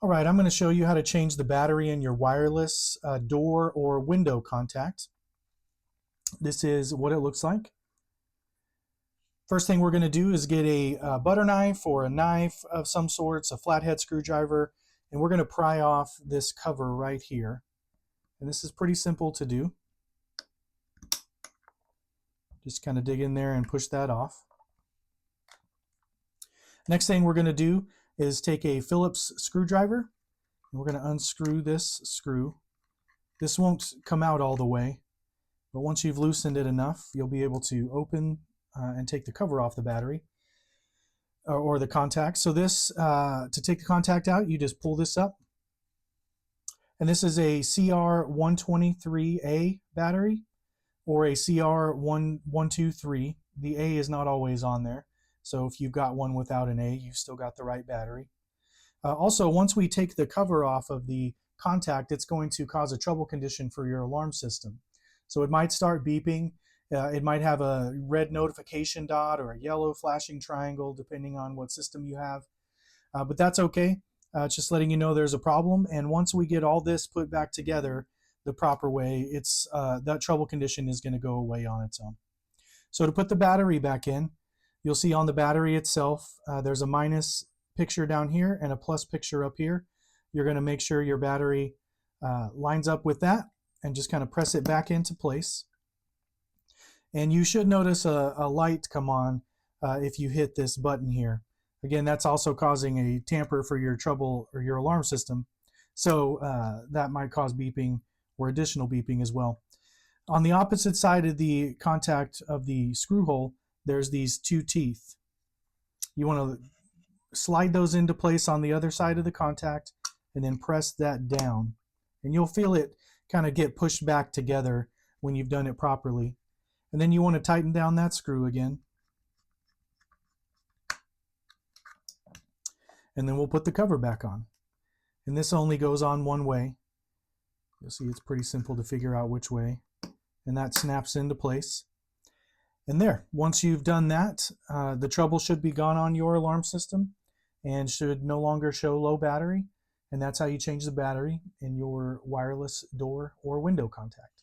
All right, I'm going to show you how to change the battery in your wireless door or window contact. This is what it looks like. First thing we're going to do is get a butter knife or a knife of some sorts, a flathead screwdriver, and we're going to pry off this cover right here. And this is pretty simple to do. Just kind of dig in there and push that off. Next thing we're going to do is take a Phillips screwdriver, and we're going to unscrew this screw. This won't come out all the way, but once you've loosened it enough, you'll be able to open and take the cover off the battery or the contact. So this, to take the contact out, you just pull this up. And this is a CR123A battery or a CR1123. The A is not always on there. So if you've got one without an A, you've still got the right battery. Also, once we take the cover off of the contact, it's going to cause a trouble condition for your alarm system. So it might start beeping. It might have a red notification dot or a yellow flashing triangle, depending on what system you have. But that's okay. It's just letting you know there's a problem. And once we get all this put back together the proper way, that trouble condition is going to go away on its own. So to put the battery back in, you'll see on the battery itself, there's a minus picture down here and a plus picture up here. You're going to make sure your battery lines up with that and just kind of press it back into place. And you should notice a light come on if you hit this button here. Again, that's also causing a tamper for your trouble or your alarm system. So that might cause beeping or additional beeping as well. On the opposite side of the contact of the screw hole, there's these two teeth. You want to slide those into place on the other side of the contact and then press that down. And you'll feel it kind of get pushed back together when you've done it properly. And then you want to tighten down that screw again. And then we'll put the cover back on. And this only goes on one way. You'll see it's pretty simple to figure out which way. And that snaps into place. And there, once you've done that, the trouble should be gone on your alarm system and should no longer show low battery. And that's how you change the battery in your wireless door or window contact.